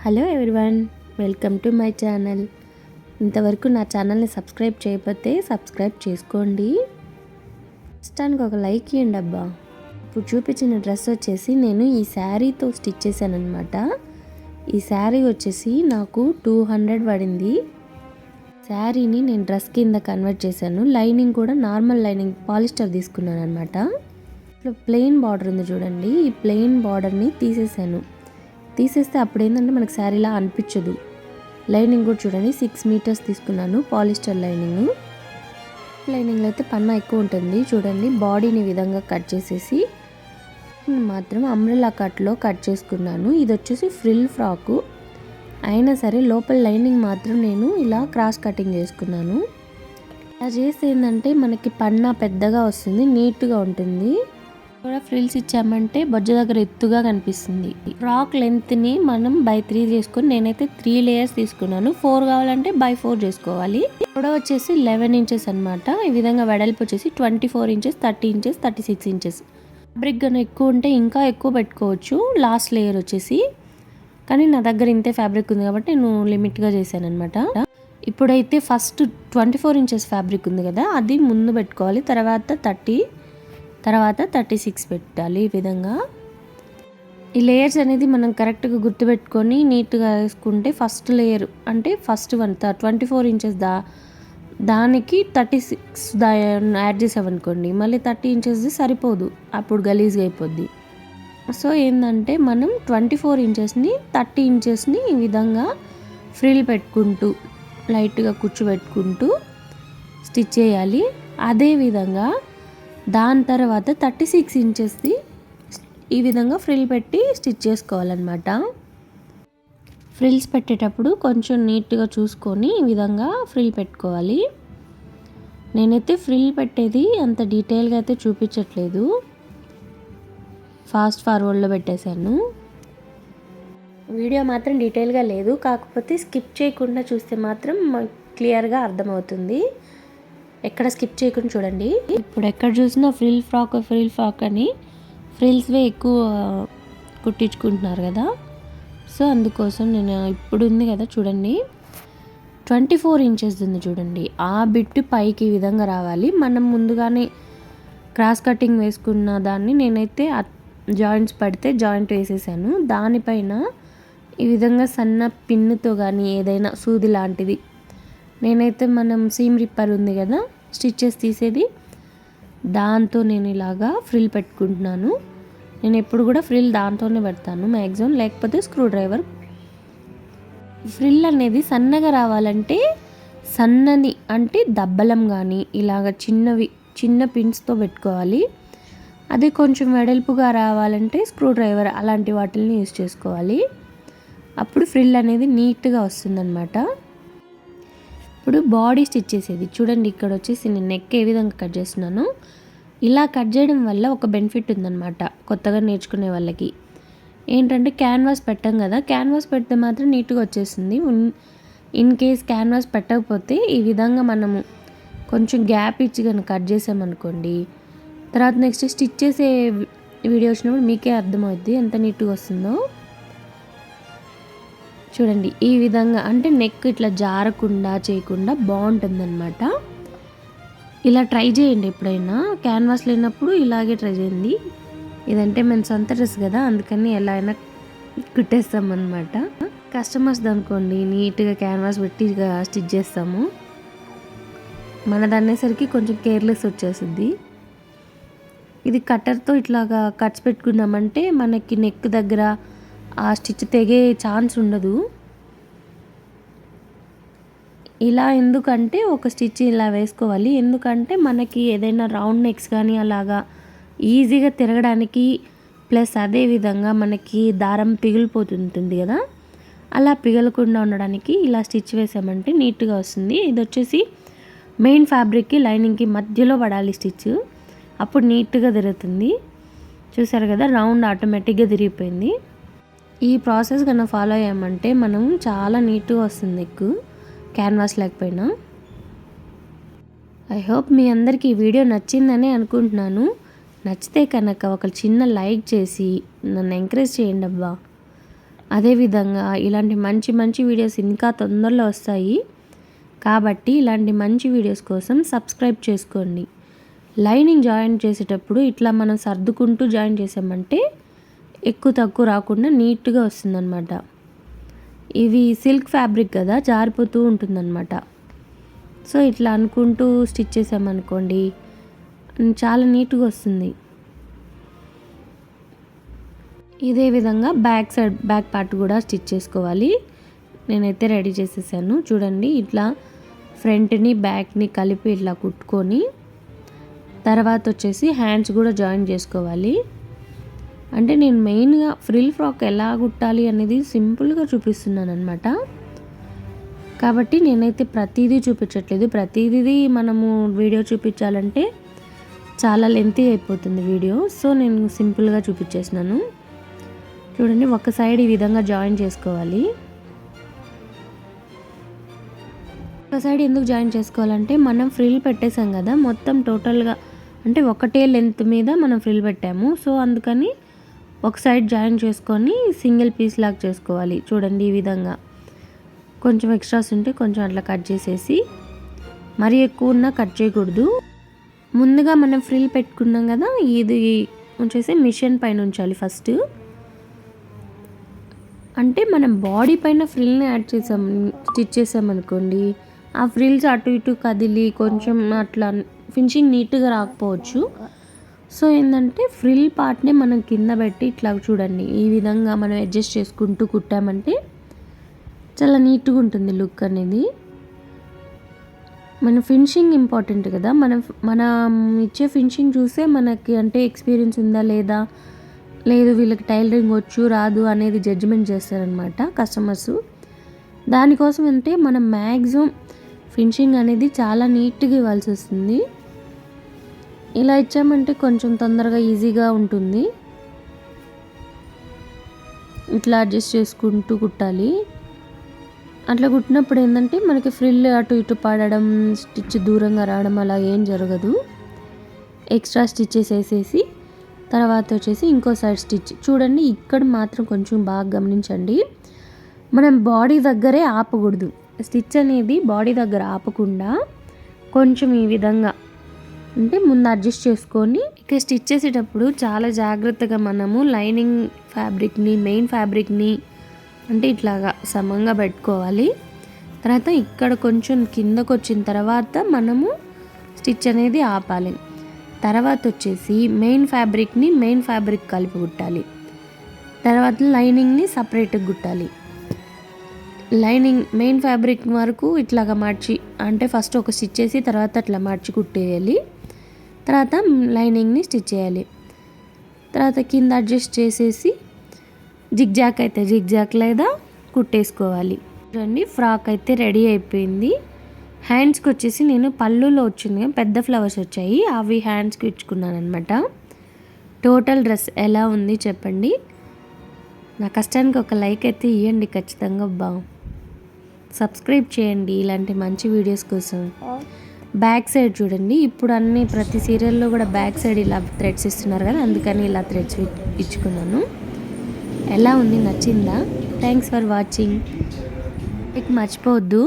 Hello everyone, welcome to my channel. ఇంతవరకు నా ఛానల్ని సబ్స్క్రైబ్ చేయకపోతే సబ్స్క్రైబ్ చేసుకోండి. ఇష్టానికి ఒక లైక్ ఇవ్వండి అబ్బా. ఇప్పుడు చూపించిన డ్రెస్ వచ్చేసి నేను ఈ శారీతో స్టిచ్ చేశాను అనమాట. ఈ శారీ వచ్చేసి నాకు 200 పడింది. శారీని నేను డ్రెస్ కింద కన్వర్ట్ చేశాను. లైనింగ్ కూడా నార్మల్ లైనింగ్ పాలిస్టర్ తీసుకున్నాను అనమాట. ఇప్పుడు ప్లెయిన్ బార్డర్ ఉంది చూడండి, ఈ ప్లెయిన్ బార్డర్ని తీసేస్తే అప్పుడు ఏంటంటే మనకు శారీలా అనిపించదు. లైనింగ్ కూడా చూడండి 6 మీటర్స్ తీసుకున్నాను పాలిస్టర్ లైనింగ్లో అయితే పన్నా ఎక్కువ ఉంటుంది. చూడండి బాడీని విధంగా కట్ చేసేసి మాత్రం అంబ్రెల్లా కట్లో కట్ చేసుకున్నాను. ఇది వచ్చేసి ఫ్రిల్ ఫ్రాకు అయినా సరే లోపల లైనింగ్ మాత్రం నేను ఇలా క్రాస్ కటింగ్ చేసుకున్నాను. ఇలా చేస్తే ఏంటంటే మనకి పన్నా పెద్దగా వస్తుంది, నీట్గా ఉంటుంది. కూడా ఫ్రిల్స్ ఇచ్చామంటే బొజ్జ దగ్గర ఎత్తుగా కనిపిస్తుంది. ఫ్రాక్ లెంత్ని మనం బై 3 చేసుకొని నేనైతే 3 లేయర్స్ తీసుకున్నాను. 4 కావాలంటే బై 4 చేసుకోవాలి. పొడవు వచ్చేసి 11 ఇంచెస్ అనమాట. ఈ విధంగా వెడల్పు వచ్చేసి 24 ఇంచెస్, 30 ఇంచెస్, 36 ఇంచెస్. ఫ్యాబ్రిక్ కన్నా ఎక్కువ ఉంటే ఇంకా ఎక్కువ పెట్టుకోవచ్చు లాస్ట్ లేయర్ వచ్చేసి. కానీ నా దగ్గర ఇంతే ఫ్యాబ్రిక్ ఉంది కాబట్టి నేను లిమిట్గా చేశాను అనమాట. ఇప్పుడైతే ఫస్ట్ 24 ఇంచెస్ ఫ్యాబ్రిక్ ఉంది కదా, అది ముందు పెట్టుకోవాలి. తర్వాత 30, తర్వాత 36 పెట్టాలి. ఈ విధంగా ఈ లేయర్స్ అనేది మనం కరెక్ట్గా గుర్తుపెట్టుకొని నీట్గా వేసుకుంటే ఫస్ట్ లేయర్ అంటే ఫస్ట్ 24 ఇంచెస్ దానికి 36 యాడ్ చేసామనుకోండి, మళ్ళీ 30 ఇంచెస్ది సరిపోదు, అప్పుడు గలీజ్గా అయిపోద్ది. సో ఏంటంటే మనం 24 ఇంచెస్ని 30 ఇంచెస్ని ఈ విధంగా ఫ్రిల్ పెట్టుకుంటూ లైట్గా కూర్చోబెట్టుకుంటూ స్టిచ్ చేయాలి. అదేవిధంగా దాని తర్వాత 36 ఇంచెస్ది ఈ విధంగా ఫ్రిల్ పెట్టి స్టిచ్ చేసుకోవాలన్నమాట. ఫ్రిల్స్ పెట్టేటప్పుడు కొంచెం నీట్గా చూసుకొని ఈ విధంగా ఫ్రిల్ పెట్టుకోవాలి. నేనైతే ఫ్రిల్ పెట్టేది అంత డీటెయిల్గా అయితే చూపించట్లేదు, ఫాస్ట్ ఫార్వర్డ్లో పెట్టేశాను. వీడియో మాత్రం డీటెయిల్గా లేదు, కాకపోతే స్కిప్ చేయకుండా చూస్తే మాత్రం క్లియర్గా అర్థమవుతుంది. ఎక్కడ స్కిప్ చేయకుండా చూడండి. ఇప్పుడు ఎక్కడ చూసినా ఫ్రిల్ ఫ్రాక్ అని ఫ్రిల్స్వే ఎక్కువ కుట్టించుకుంటున్నారు కదా. సో అందుకోసం నేను ఇప్పుడు ఉంది కదా చూడండి, 24 ఇంచెస్ ఉంది చూడండి, ఆ బిట్ పైకి ఈ విధంగా రావాలి. మనం ముందుగానే క్రాస్ కటింగ్ వేసుకున్న దాన్ని నేనైతే జాయింట్స్ పడితే జాయింట్ వేసేసాను. దానిపైన ఈ విధంగా సన్న పిన్నుతో కానీ ఏదైనా సూది లాంటిది, నేనైతే మనం సీమ్ రిప్పర్ ఉంది కదా స్టిచ్చెస్ తీసేది, దాంతో నేను ఇలాగా ఫ్రిల్ పెట్టుకుంటున్నాను. నేను ఎప్పుడు కూడా ఫ్రిల్ దాంతోనే పెడతాను మ్యాక్సిమం, లేకపోతే స్క్రూ డ్రైవర్. ఫ్రిల్ అనేది సన్నగా రావాలంటే సన్నని అంటే దబ్బలం కానీ ఇలాగ చిన్న పిన్స్తో పెట్టుకోవాలి. అదే కొంచెం వెడల్పుగా రావాలంటే స్క్రూ డ్రైవర్ అలాంటి వాటిని యూజ్ చేసుకోవాలి. అప్పుడు ఫ్రిల్ అనేది నీట్గా వస్తుందన్నమాట. ఇప్పుడు బాడీ స్టిచ్ చేసేది చూడండి, ఇక్కడ వచ్చేసి నేను నెక్ ఏ విధంగా కట్ చేస్తున్నాను. ఇలా కట్ చేయడం వల్ల ఒక బెనిఫిట్ ఉందన్నమాట కొత్తగా నేర్చుకునే వాళ్ళకి. ఏంటంటే క్యాన్వాస్ పెట్టాం కదా, క్యాన్వాస్ పెడితే మాత్రం నీట్గా వచ్చేస్తుంది. ఇన్ కేస్ క్యాన్వాస్ పెట్టకపోతే ఈ విధంగా మనము కొంచెం గ్యాప్ ఇచ్చి కనుక కట్ చేసామనుకోండి, తర్వాత నెక్స్ట్ స్టిచ్ చేసే వీడియో వచ్చినప్పుడు మీకే అర్థమవుద్ది ఎంత నీట్గా వస్తుందో. చూడండి ఈ విధంగా అంటే నెక్ ఇట్లా జారకుండా చేయకుండా బాగుంటుందన్నమాట. ఇలా ట్రై చేయండి ఎప్పుడైనా, క్యాన్వాస్ లేనప్పుడు ఇలాగే ట్రై చేయండి. ఇదంటే మన సొంత డ్రెస్ కదా, అందుకని ఎలా అయినా కుట్టేస్తామన్నమాట. కస్టమర్స్ అనుకోండి నీట్గా క్యాన్వాస్ పెట్టి స్టిచ్ చేస్తాము, మనది అనేసరికి కొంచెం కేర్లెస్ వచ్చేస్తుంది. ఇది కట్టర్తో ఇట్లాగా కట్స్ పెట్టుకున్నామంటే మనకి నెక్ దగ్గర ఆ స్టిచ్ తెగే ఛాన్స్ ఉండదు. ఇలా ఎందుకంటే ఒక స్టిచ్ ఇలా వేసుకోవాలి, ఎందుకంటే మనకి ఏదైనా రౌండ్ నెక్స్ కానీ అలాగా ఈజీగా తిరగడానికి, ప్లస్ అదేవిధంగా మనకి దారం పిగిలిపోతుంటుంది కదా, అలా పిగలకుండా ఉండడానికి ఇలా స్టిచ్ వేసామంటే నీట్గా వస్తుంది. ఇది వచ్చేసి మెయిన్ ఫ్యాబ్రిక్కి లైనింగ్కి మధ్యలో పడాలి స్టిచ్, అప్పుడు నీట్గా తిరుగుతుంది. చూసారు కదా, రౌండ్ ఆటోమేటిక్గా తిరిగిపోయింది. ఈ ప్రాసెస్ కన్నా ఫాలో అయ్యామంటే మనం చాలా నీట్గా వస్తుంది నెక్, క్యాన్వాస్ లేకపోయినా. ఐ హోప్ మీ అందరికీ ఈ వీడియో నచ్చిందని అనుకుంటున్నాను. నచ్చితే కనుక ఒక చిన్న లైక్ చేసి నన్ను ఎంకరేజ్ చేయండి అబ్బా. అదేవిధంగా ఇలాంటి మంచి మంచి వీడియోస్ ఇంకా తొందరలో వస్తాయి కాబట్టి ఇలాంటి మంచి వీడియోస్ కోసం సబ్స్క్రైబ్ చేసుకోండి. లైనింగ్ జాయిన్ చేసేటప్పుడు ఇట్లా మనం సర్దుకుంటూ జాయిన్ చేసామంటే ఎక్కువ తక్కువ రాకుండా నీట్గా వస్తుందన్నమాట. ఇవి సిల్క్ ఫ్యాబ్రిక్ కదా, జారిపోతూ ఉంటుందన్నమాట. సో ఇట్లా అనుకుంటూ స్టిచ్ చేసామనుకోండి చాలా నీట్గా వస్తుంది. ఇదే విధంగా బ్యాక్ సైడ్ బ్యాక్ పార్ట్ కూడా స్టిచ్ చేసుకోవాలి. నేనైతే రెడీ చేసేసాను. చూడండి, ఇట్లా ఫ్రంట్ని బ్యాక్ని కలిపి ఇట్లా కుట్టుకొని తర్వాత వచ్చేసి హ్యాండ్స్ కూడా జాయిన్ చేసుకోవాలి. అంటే నేను మెయిన్గా ఫ్రిల్ ఫ్రాక్ ఎలా కుట్టాలి అనేది సింపుల్గా చూపిస్తున్నాను అనమాట. కాబట్టి నేనైతే ప్రతిదీ చూపించట్లేదు. ప్రతిదీ మనము వీడియో చూపించాలంటే చాలా లెంతీ అయిపోతుంది వీడియో. సో నేను సింపుల్గా చూపించేసినాను. చూడండి, ఒక సైడ్ ఈ విధంగా జాయిన్ చేసుకోవాలి. ఒక సైడ్ ఎందుకు జాయిన్ చేసుకోవాలంటే మనం ఫ్రిల్ పెట్టేసాం కదా, మొత్తం టోటల్గా అంటే ఒకటే లెంత్ మీద మనం ఫ్రిల్ పెట్టాము. సో అందుకని ఒక సైడ్ జాయిన్ చేసుకొని సింగిల్ పీస్ లాగా చేసుకోవాలి. చూడండి, ఈ విధంగా కొంచెం ఎక్స్ట్రాస్ ఉంటే కొంచెం అట్లా కట్ చేసేసి, మరీ ఎక్కువ ఉన్నా కట్ చేయకూడదు. ముందుగా మనం ఫ్రిల్ పెట్టుకున్నాం కదా, ఇది వచ్చేసి మిషన్ పైన ఉంచాలి ఫస్ట్. అంటే మనం బాడీ పైన ఫ్రిల్ని యాడ్ చేసాం, స్టిచ్ చేసామనుకోండి, ఆ ఫ్రిల్స్ అటు ఇటు కదిలి కొంచెం అట్లా ఫినిషింగ్ నీట్గా రాకపోవచ్చు. సో ఏంటంటే ఫ్రిల్ పార్ట్ని మనం కింద పెట్టి ఇట్లా చూడండి, ఈ విధంగా మనం అడ్జస్ట్ చేసుకుంటూ కుట్టామంటే చాలా నీట్గా ఉంటుంది లుక్ అనేది. మన ఫినిషింగ్ ఇంపార్టెంట్ కదా, మనం ఇచ్చే ఫినిషింగ్ చూసే మనకి అంటే ఎక్స్పీరియన్స్ ఉందా లేదా, లేదు వీళ్ళకి టైలరింగ్ వచ్చు రాదు అనేది జడ్జిమెంట్ చేస్తారనమాట కస్టమర్స్. దానికోసం అంటే మనం మ్యాక్సిమం ఫినిషింగ్ అనేది చాలా నీట్గా ఇవ్వాల్సి వస్తుంది. ఇలా ఇచ్చామంటే కొంచెం తొందరగా ఈజీగా ఉంటుంది. ఇట్లా అడ్జస్ట్ చేసుకుంటూ కుట్టాలి. అట్లా కుట్టినప్పుడు ఏంటంటే మనకి ఫ్రిల్ అటు ఇటు పడడం, స్టిచ్ దూరంగా రావడం అలా ఏం జరగదు. ఎక్స్ట్రా స్టిచ్చెస్ వేసేసి తర్వాత వచ్చేసి ఇంకో సైడ్ స్టిచ్. చూడండి, ఇక్కడ మాత్రం కొంచెం బాగా గమనించండి, మనం బాడీ దగ్గరే ఆపకూడదు. స్టిచ్ అనేది బాడీ దగ్గర ఆపకుండా కొంచెం ఈ విధంగా అంటే ముందు అడ్జస్ట్ చేసుకొని ఇక స్టిచ్ చేసేటప్పుడు చాలా జాగ్రత్తగా మనము లైనింగ్ ఫ్యాబ్రిక్ని మెయిన్ ఫ్యాబ్రిక్ని అంటే ఇట్లాగా సమంగా పెట్టుకోవాలి. తర్వాత ఇక్కడ కొంచెం కిందకు వచ్చిన తర్వాత మనము స్టిచ్ అనేది ఆపాలి. తర్వాత వచ్చేసి మెయిన్ ఫ్యాబ్రిక్ కలిపి కుట్టాలి. తర్వాత లైనింగ్ని సపరేట్గా కుట్టాలి. లైనింగ్ మెయిన్ ఫ్యాబ్రిక్ వరకు ఇట్లాగా మార్చి అంటే ఫస్ట్ ఒక స్టిచ్ చేసి తర్వాత అట్లా మార్చి కుట్టేయాలి. తర్వాత లైనింగ్ని స్టిచ్ చేయాలి. తర్వాత కింద అడ్జస్ట్ చేసేసి జిగ్జాక్ అయితే జిగ్జాక్ లేదా కుట్టేసుకోవాలి. చూడండి, ఫ్రాక్ అయితే రెడీ అయిపోయింది. హ్యాండ్స్కి వచ్చేసి నేను పళ్ళులో వచ్చింది పెద్ద ఫ్లవర్స్ వచ్చాయి, అవి హ్యాండ్స్కి ఇచ్చుకున్నాను అనమాట. టోటల్ డ్రెస్ ఎలా ఉంది చెప్పండి. నా కష్టానికి ఒక లైక్ అయితే ఇవ్వండి ఖచ్చితంగా. సబ్స్క్రైబ్ చేయండి ఇలాంటి మంచి వీడియోస్ కోసం. బ్యాక్ సైడ్ చూడండి, ఇప్పుడు ప్రతి సీరియల్లో కూడా బ్యాక్ సైడ్ ఇలా థ్రెడ్స్ ఇస్తున్నారు కదా, అందుకని ఇలా థ్రెడ్స్ ఇచ్చుకున్నాను. ఎలా ఉంది, నచ్చిందా? Thanks for watching. మీకు మర్చిపోవద్దు